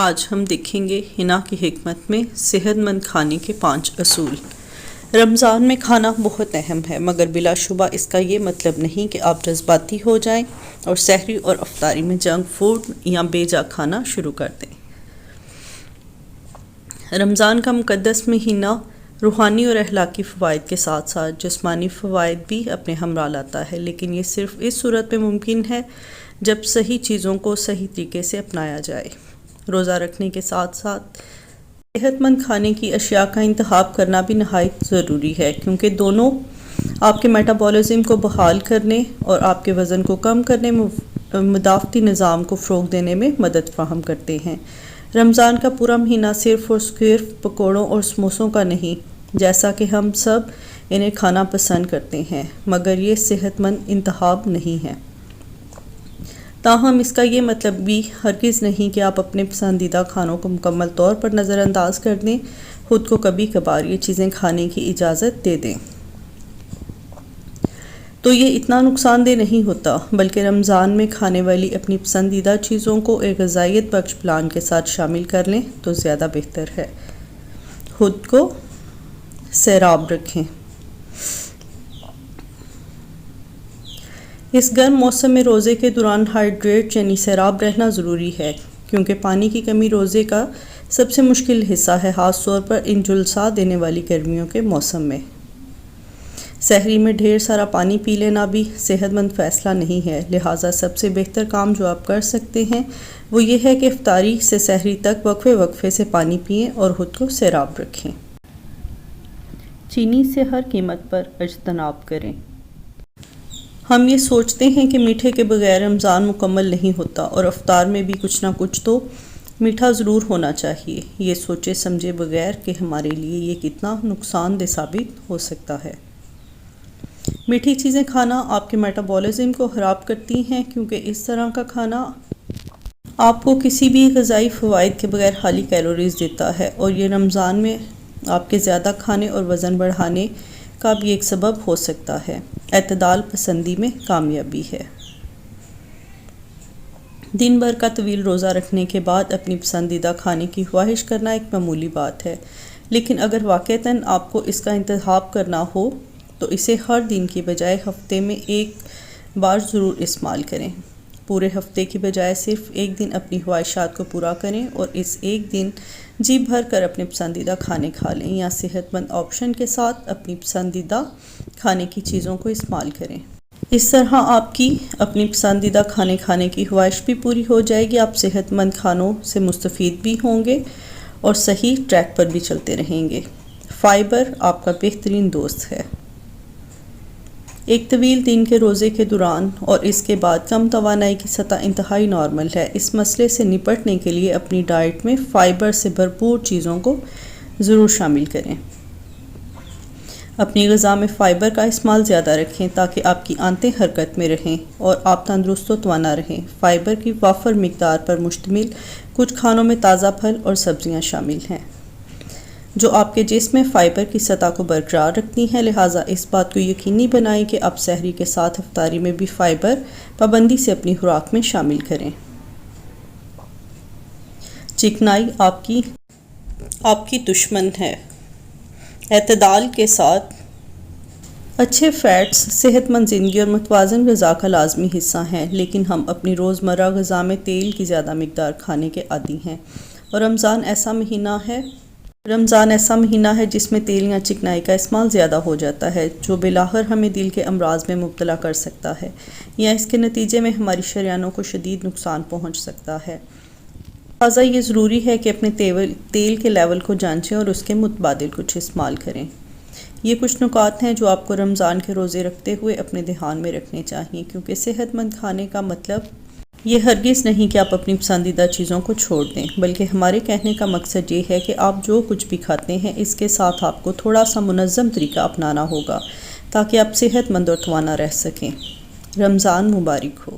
آج ہم دیکھیں گے حنا کی حکمت میں صحت مند کھانے کے 5 اصول۔ رمضان میں کھانا بہت اہم ہے، مگر بلا شبہ اس کا یہ مطلب نہیں کہ آپ جذباتی ہو جائیں اور سحری اور افطاری میں جنک فوڈ یا بے جا کھانا شروع کر دیں۔ رمضان کا مقدس مہینہ روحانی اور اخلاقی فوائد کے ساتھ ساتھ جسمانی فوائد بھی اپنے ہمراہ لاتا ہے، لیکن یہ صرف اس صورت میں ممکن ہے جب صحیح چیزوں کو صحیح طریقے سے اپنایا جائے۔ روزہ رکھنے کے ساتھ ساتھ صحت مند کھانے کی اشیاء کا انتخاب کرنا بھی نہایت ضروری ہے، کیونکہ دونوں آپ کے میٹابولزم کو بحال کرنے اور آپ کے وزن کو کم کرنے مدافعتی نظام کو فروغ دینے میں مدد فراہم کرتے ہیں۔ رمضان کا پورا مہینہ صرف اور صرف پکوڑوں اور سموسوں کا نہیں، جیسا کہ ہم سب انہیں کھانا پسند کرتے ہیں، مگر یہ صحت مند انتخاب نہیں ہے۔ تاہم اس کا یہ مطلب بھی ہرگز نہیں کہ آپ اپنے پسندیدہ کھانوں کو مکمل طور پر نظر انداز کر دیں، خود کو کبھی کبھار یہ چیزیں کھانے کی اجازت دے دیں تو یہ اتنا نقصان دہ نہیں ہوتا، بلکہ رمضان میں کھانے والی اپنی پسندیدہ چیزوں کو ایک غذائیت بخش پلان کے ساتھ شامل کر لیں تو زیادہ بہتر ہے۔ خود کو سیراب رکھیں۔ اس گرم موسم میں روزے کے دوران ہائیڈریٹ یعنی سیراب رہنا ضروری ہے، کیونکہ پانی کی کمی روزے کا سب سے مشکل حصہ ہے، خاص طور پر ان جلسا دینے والی گرمیوں کے موسم میں۔ سحری میں ڈھیر سارا پانی پی لینا بھی صحت مند فیصلہ نہیں ہے، لہٰذا سب سے بہتر کام جو آپ کر سکتے ہیں وہ یہ ہے کہ افطاری سے سحری تک وقفے سے پانی پئیں اور خود کو سیراب رکھیں۔ چینی سے ہر قیمت پر اجتناب کریں۔ ہم یہ سوچتے ہیں کہ میٹھے کے بغیر رمضان مکمل نہیں ہوتا اور افطار میں بھی کچھ نہ کچھ تو میٹھا ضرور ہونا چاہیے، یہ سوچے سمجھے بغیر کہ ہمارے لیے یہ کتنا نقصان دہ ثابت ہو سکتا ہے۔ میٹھی چیزیں کھانا آپ کے میٹابولزم کو خراب کرتی ہیں، کیونکہ اس طرح کا کھانا آپ کو کسی بھی غذائی فوائد کے بغیر خالی کیلوریز دیتا ہے، اور یہ رمضان میں آپ کے زیادہ کھانے اور وزن بڑھانے کا بھی ایک سبب ہو سکتا ہے۔ اعتدال پسندی میں کامیابی ہے۔ دن بھر کا طویل روزہ رکھنے کے بعد اپنی پسندیدہ کھانے کی خواہش کرنا ایک معمولی بات ہے، لیکن اگر واقعتاً آپ کو اس کا انتخاب کرنا ہو تو اسے ہر دن کی بجائے ہفتے میں ایک بار ضرور استعمال کریں۔ پورے ہفتے کی بجائے صرف ایک دن اپنی خواہشات کو پورا کریں اور اس ایک دن جی بھر کر اپنے پسندیدہ کھانے کھا لیں، یا صحت مند آپشن کے ساتھ اپنی پسندیدہ کھانے کی چیزوں کو استعمال کریں۔ اس طرح آپ کی اپنی پسندیدہ کھانے کھانے کی خواہش بھی پوری ہو جائے گی، آپ صحت مند کھانوں سے مستفید بھی ہوں گے اور صحیح ٹریک پر بھی چلتے رہیں گے۔ فائبر آپ کا بہترین دوست ہے۔ ایک طویل دن کے روزے کے دوران اور اس کے بعد کم توانائی کی سطح انتہائی نارمل ہے۔ اس مسئلے سے نپٹنے کے لیے اپنی ڈائٹ میں فائبر سے بھرپور چیزوں کو ضرور شامل کریں۔ اپنی غذا میں فائبر کا استعمال زیادہ رکھیں تاکہ آپ کی آنتیں حرکت میں رہیں اور آپ تندرست و توانا رہیں۔ فائبر کی وافر مقدار پر مشتمل کچھ کھانوں میں تازہ پھل اور سبزیاں شامل ہیں، جو آپ کے جسم میں فائبر کی سطح کو برقرار رکھتی ہیں، لہٰذا اس بات کو یقینی بنائیں کہ آپ سحری کے ساتھ افطاری میں بھی فائبر پابندی سے اپنی خوراک میں شامل کریں۔ چکنائی آپ کی دشمن ہے۔ اعتدال کے ساتھ اچھے فیٹس صحت مند زندگی اور متوازن غذا کا لازمی حصہ ہیں، لیکن ہم اپنی روزمرہ غذا میں تیل کی زیادہ مقدار کھانے کے عادی ہیں، اور رمضان ایسا مہینہ ہے جس میں تیل یا چکنائی کا استعمال زیادہ ہو جاتا ہے، جو بالآخر ہمیں دل کے امراض میں مبتلا کر سکتا ہے، یا اس کے نتیجے میں ہماری شریانوں کو شدید نقصان پہنچ سکتا ہے۔ لہٰذا یہ ضروری ہے کہ اپنے تیل کے لیول کو جانچیں اور اس کے متبادل کچھ استعمال کریں۔ یہ کچھ نکات ہیں جو آپ کو رمضان کے روزے رکھتے ہوئے اپنے دھیان میں رکھنے چاہیے، کیونکہ صحت مند کھانے کا مطلب یہ ہرگز نہیں کہ آپ اپنی پسندیدہ چیزوں کو چھوڑ دیں، بلکہ ہمارے کہنے کا مقصد یہ ہے کہ آپ جو کچھ بھی کھاتے ہیں اس کے ساتھ آپ کو تھوڑا سا منظم طریقہ اپنانا ہوگا تاکہ آپ صحت مند اور توانا رہ سکیں۔ رمضان مبارک ہو۔